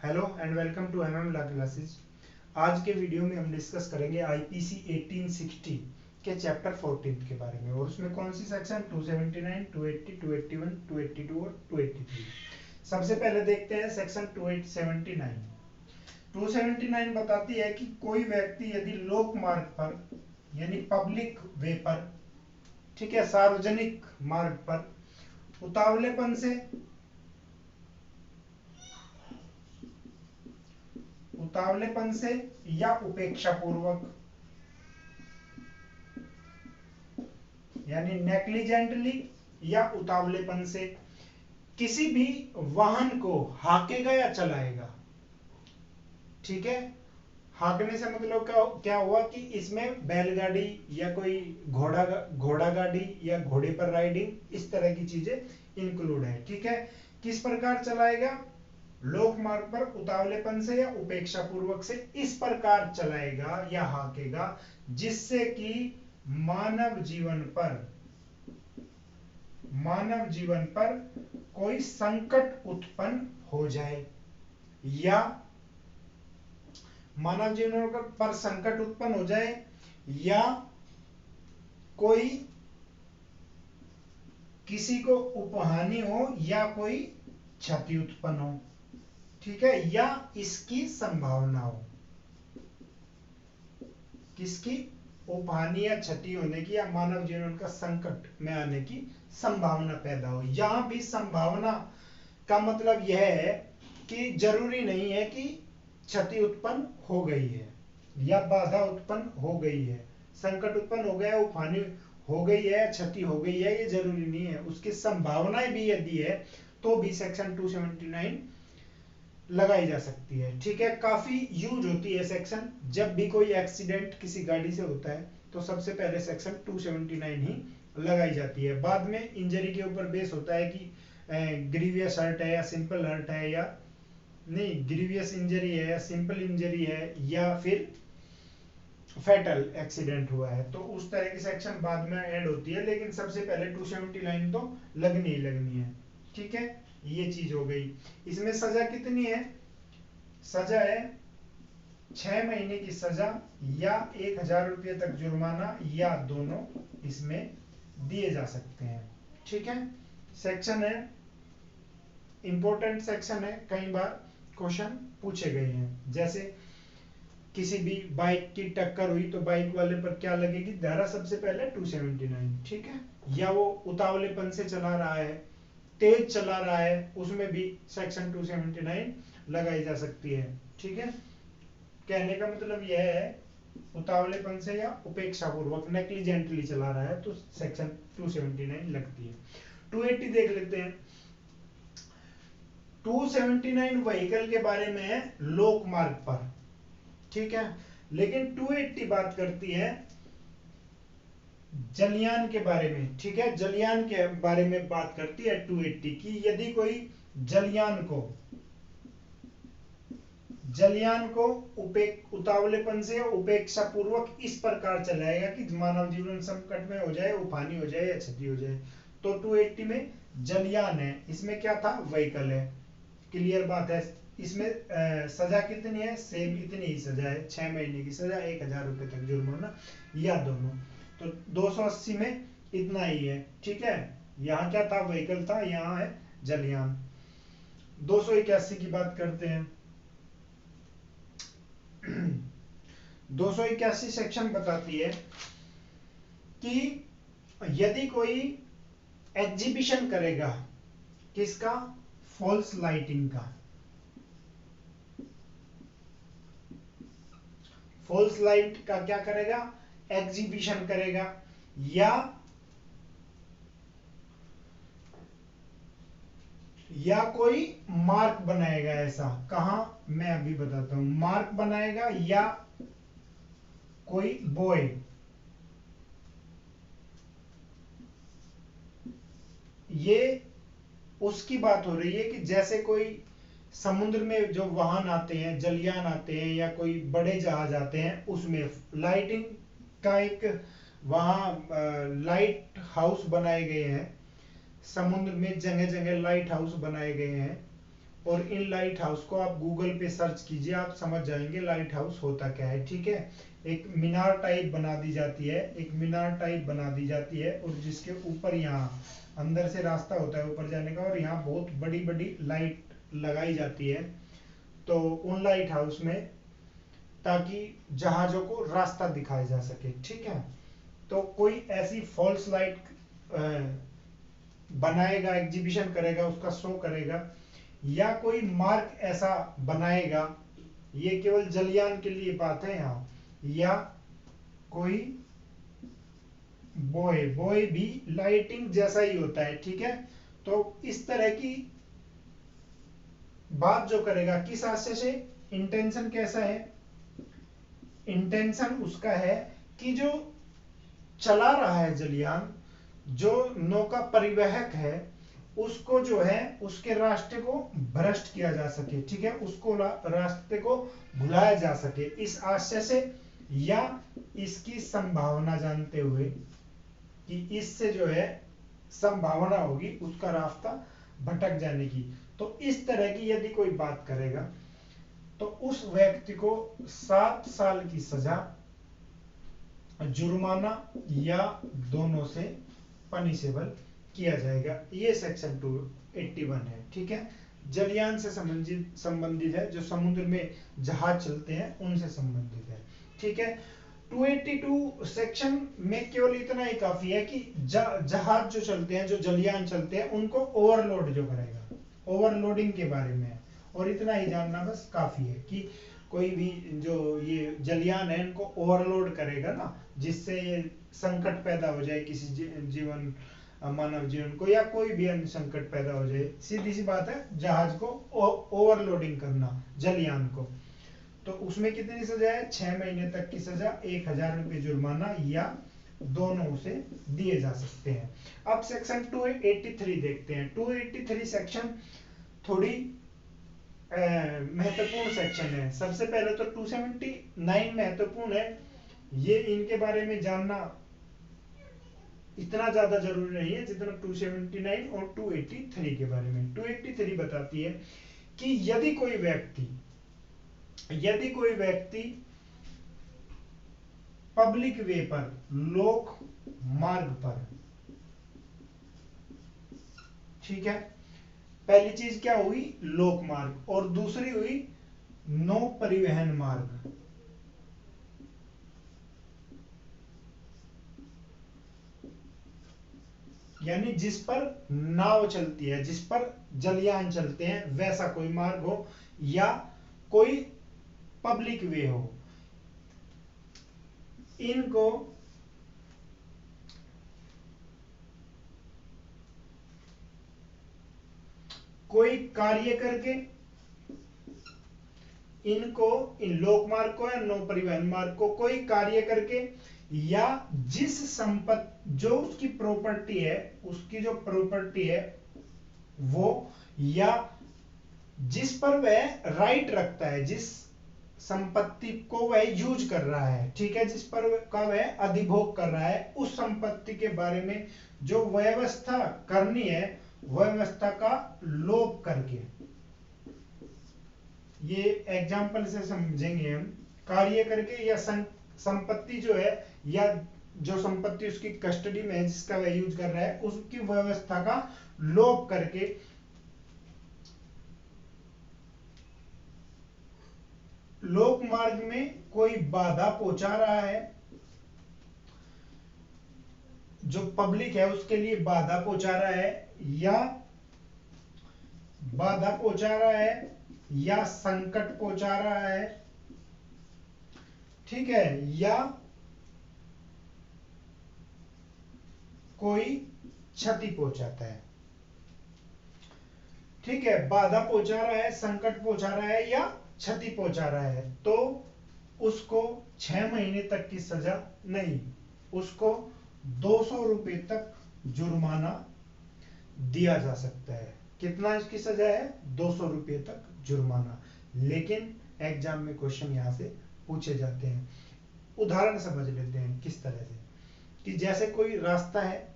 Hello and welcome to MM law classes. आज के video में हम डिस्कस करेंगे आईपीसी 1860 के चैप्टर 14 के बारे में, और उसमें कौन सी सेक्शन 279, 280, 281, 282 और 283। सबसे पहले देखते हैं सेक्शन 279। 279 बताती है कि कोई व्यक्ति यदि लोक मार्ग पर यानी पब्लिक वे पर, ठीक है, सार्वजनिक मार्ग पर उतावलेपन से या उपेक्षा पूर्वक यानी नेग्लिजेंटली या उतावलेपन से किसी भी वाहन को हाकेगा या चलाएगा। ठीक है, हाकने से मतलब क्या हुआ कि इसमें बैलगाड़ी या कोई घोड़ा गाड़ी या घोड़े पर राइडिंग, इस तरह की चीजें इंक्लूड है। ठीक है, किस प्रकार चलाएगा? लोक मार्ग पर उतावलेपन से या उपेक्षा पूर्वक से इस प्रकार चलाएगा या हाकेगा जिससे कि मानव जीवन पर कोई संकट उत्पन्न हो जाए, या मानव जीवन पर संकट उत्पन्न हो जाए, या कोई किसी को उपहानि हो या कोई क्षति उत्पन्न हो। ठीक है, या इसकी संभावना हो, किसकी उपहानि या क्षति होने की या मानव जीवन का संकट में आने की संभावना पैदा हो। यहां भी संभावना का मतलब यह है कि जरूरी नहीं है कि क्षति उत्पन्न हो गई है या बाधा उत्पन्न हो गई है, संकट उत्पन्न हो गया, उपहानि हो गई है, क्षति हो गई है, ये जरूरी नहीं है। उसकी संभावनाएं भी यदि है तो भी सेक्शन 279 लगाई जा सकती है। ठीक है, काफी यूज होती है सेक्शन। जब भी कोई एक्सीडेंट किसी गाड़ी से होता है तो सबसे पहले सेक्शन 279 ही लगाई जाती है। बाद में इंजरी के ऊपर बेस होता है कि ग्रीवियस हर्ट है या सिंपल हर्ट है, या नहीं ग्रीवियस इंजरी है या सिंपल इंजरी है, या फिर फैटल एक्सीडेंट हुआ है, तो उस तरह की सेक्शन बाद में ऐड होती है। लेकिन सबसे पहले 279 तो लगनी ही लगनी है। ठीक है, ये चीज हो गई। इसमें सजा कितनी है? सजा है 6 महीने की सजा या 1000 रुपये तक जुर्माना, या दोनों इसमें दिए जा सकते हैं। ठीक है, सेक्शन है, इंपॉर्टेंट सेक्शन है, कई बार क्वेश्चन पूछे गए हैं। जैसे किसी भी बाइक की टक्कर हुई तो बाइक वाले पर क्या लगेगी धारा? सबसे पहले 279। ठीक है, या वो उतावलेपन से चला रहा है, तेज चला रहा है, उसमें भी सेक्शन 279 लगाई जा सकती है। ठीक है, कहने का मतलब यह है उतावलेपन से या उपेक्षा पूर्वक नेग्लिजेंटली चला रहा है तो सेक्शन 279 लगती है। 280 देख लेते हैं। 279 व्हीकल के बारे में है लोक मार्ग पर। ठीक है, लेकिन 280 बात करती है जलयान के बारे में। ठीक है, जलयान के बारे में बात करती है 280 की। यदि कोई जलयान को उतावलेपन से उपेक्षा पूर्वक इस प्रकार चलाएगा कि मानव जीवन संकट में हो जाए, उपहानि हो जाए या क्षति हो जाए, तो 280 में जलयान है, इसमें क्या था? व्हीकल है। क्लियर बात है। इसमें सजा कितनी है? सेम इतनी ही सजा है, 6 महीने की सजा, 1000 रुपये तक जुर्माना, या दोनों। तो 280 में इतना ही है। ठीक है, यहाँ क्या था? व्हीकल था, यहाँ है जलयान। 281 की बात करते हैं। 281 सेक्शन बताती है कि यदि कोई एग्जीबिशन करेगा, किसका? फॉल्स लाइटिंग का। फॉल्स लाइट का क्या करेगा? एग्जीबिशन करेगा, या कोई मार्क बनाएगा। ऐसा कहां? मैं अभी बताता हूं। मार्क बनाएगा या कोई बॉय, ये उसकी बात हो रही है कि जैसे कोई समुद्र में जो वाहन आते हैं, जलयान आते हैं, या कोई बड़े जहाज आते हैं, उसमें लाइटिंग का एक वहां लाइट हाउस बनाए गए हैं। समुद्र में जगह जगह लाइट हाउस बनाए गए हैं, और इन लाइट हाउस को आप गूगल पे सर्च कीजिए, आप समझ जाएंगे लाइट हाउस होता क्या है। ठीक है, एक मीनार टाइप बना दी जाती है, एक मीनार टाइप बना दी जाती है, और जिसके ऊपर यहाँ अंदर से रास्ता होता है ऊपर जाने का, और यहाँ बहुत बड़ी बड़ी लाइट लगाई जाती है तो उन लाइट हाउस में, ताकि जहाजों को रास्ता दिखाया जा सके। ठीक है, तो कोई ऐसी फॉल्स लाइट बनाएगा, एग्जीबिशन करेगा, उसका शो करेगा, या कोई मार्क ऐसा बनाएगा, ये केवल जलयान के लिए बात है यहाँ, या कोई बॉय, बॉय भी लाइटिंग जैसा ही होता है। ठीक है, तो इस तरह की बात जो करेगा, किस आशय से, इंटेंशन कैसा है, इंटेंशन उसका है कि जो चला रहा है जलयान, जो नौका परिवहक है, उसको जो है उसके रास्ते को भ्रष्ट किया जा सके। ठीक है, उसको रास्ते को भुलाया जा सके, इस आशय से, या इसकी संभावना जानते हुए कि इससे जो है संभावना होगी उसका रास्ता भटक जाने की। तो इस तरह की यदि कोई बात करेगा तो उस व्यक्ति को 7 साल की सजा, जुर्माना या दोनों से पनिशेबल किया जाएगा। ये सेक्शन 281 है। ठीक है, जलयान से संबंधित है, जो समुद्र में जहाज चलते हैं उनसे संबंधित है। ठीक है, 282 सेक्शन में केवल इतना ही काफी है कि जहाज जो चलते हैं, जो जलयान चलते हैं, उनको ओवरलोड जो करेगा, ओवरलोडिंग के बारे में है, और इतना ही जानना बस काफी है कि कोई भी जो ये जलयान है इनको ओवरलोड करेगा ना, जिससे ये संकट पैदा हो जाए किसी जीवन, मानव जीवन को, या कोई भी अन्य संकट पैदा हो जाए, सीधी सी बात है, जहाज को ओवरलोडिंग करना, जलयान को, तो उसमें कितनी सजा है, 6 महीने तक की सजा, 1000 रुपये जुर्माना, या दोनों से दिए जा सकते हैं। अब सेक्शन 283 देखते हैं। 283 सेक्शन थोड़ी महत्वपूर्ण सेक्शन है। सबसे पहले तो 279 महत्वपूर्ण है, ये इनके बारे में जानना इतना ज्यादा जरूरी नहीं है जितना 279 और 283 के बारे में। 283 बताती है कि यदि कोई व्यक्ति पब्लिक वे पर, लोक मार्ग पर, ठीक है, पहली चीज क्या हुई, लोक मार्ग, और दूसरी हुई नौ परिवहन मार्ग, यानी जिस पर नाव चलती है, जिस पर जलयान चलते हैं, वैसा कोई मार्ग हो, या कोई पब्लिक वे हो, इनको कोई कार्य करके, इनको, इन लोक मार्ग को या नौ परिवहन मार्ग को कोई कार्य करके, या जिस संपत्ति, जो उसकी प्रॉपर्टी है, उसकी जो प्रॉपर्टी है वो, या जिस पर वह राइट रखता है, जिस संपत्ति को वह यूज कर रहा है, ठीक है, जिस पर का वह अधिभोग कर रहा है, उस संपत्ति के बारे में जो व्यवस्था करनी है, व्यवस्था का लोप करके। ये एग्जाम्पल से समझेंगे हम, कार्य करके, या संपत्ति जो है, या जो संपत्ति उसकी कस्टडी में है, जिसका वह यूज कर रहा है, उसकी व्यवस्था का लोप करके, लोक मार्ग में कोई बाधा पहुंचा रहा है, जो पब्लिक है उसके लिए बाधा पहुंचा रहा है, या बाधा पहुंचा रहा है, या संकट पहुंचा रहा है, ठीक है, या कोई क्षति पहुंचाता है। ठीक है, बाधा पहुंचा रहा है, संकट पहुंचा रहा है, या क्षति पहुंचा रहा है, तो उसको 6 महीने तक की सजा नहीं, उसको 200 रुपए तक जुर्माना दिया जा सकता है। कितना इसकी सजा है, 200 रुपए तक जुर्माना। लेकिन एग्जाम में क्वेश्चन यहां से पूछे जाते हैं। उदाहरण समझ लेते हैं किस तरह से, कि जैसे कोई रास्ता है,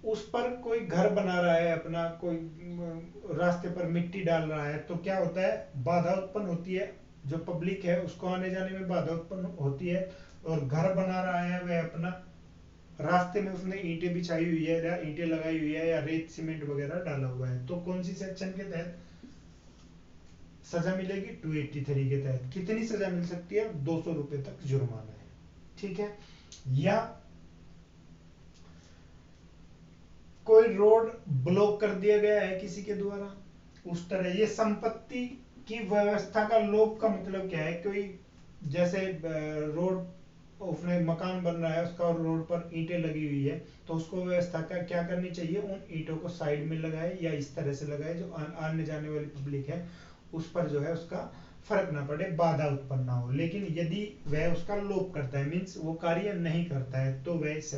उस पर कोई घर बना रहा है अपना, कोई रास्ते पर मिट्टी डाल रहा है, तो क्या होता है, बाधा उत्पन्न होती है, जो पब्लिक है उसको आने जाने में बाधा उत्पन्न होती है। और घर बना रहा है वह अपना, रास्ते में उसने ईंटें बिछाई हुई है या ईंटें लगाई हुई है या रेत सीमेंट वगैरह डाला हुआ है, तो कौन सी सेक्शन के तहत सजा मिलेगी, 283 के तहत। कितनी सजा मिल सकती है, 200 रुपए तक जुर्माना है, ठीक है। या कोई रोड ब्लॉक कर दिया गया है किसी के द्वारा, उस तरह। ये संपत्ति की व्यवस्था का लोप का मतलब क्या है, कोई जैसे रोड, उसने मकान बन रहा है उसका और रोड पर ईंटें लगी हुई है, तो उसको व्यवस्था का क्या करनी चाहिए, उन ईंटों को साइड में लगाए या इस तरह से लगाए जो आने जाने वाली पब्लिक है उस पर जो है उसका फर्क ना पड़े, बाधा उत्पन्न ना हो। लेकिन यदि वह उसका लोप करता है, मीन्स वो कार्य नहीं करता है, तो वह इस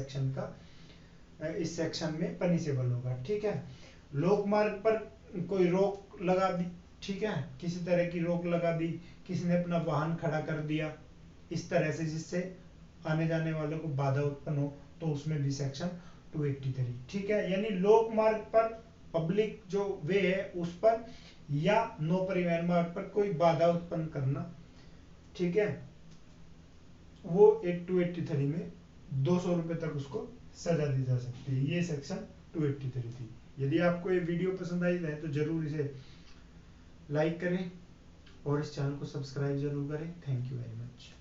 सेक्शन में पनिशेबल होगा, ठीक है। लोक मार्ग पर कोई रोक लगा दी, ठीक है, किसी तरह की रोक लगा दी, किसी ने अपना वाहन खड़ा कर दिया इस तरह से जिससे आने जाने वालों को बाधा उत्पन्न हो, तो उसमें भी सेक्शन 283, ठीक है। यानी लोक मार्ग पर, पब्लिक जो वे है उस पर, या नो परिवहन मार्ग पर कोई बाधा उत्पन्न करना, ठीक है, वो 283 में 200 रुपए तक उसको सजा दी जा सकती है। ये सेक्शन 283 थी। यदि आपको ये वीडियो पसंद आई है तो जरूर इसे लाइक करें और इस चैनल को सब्सक्राइब जरूर करें। Thank you very much.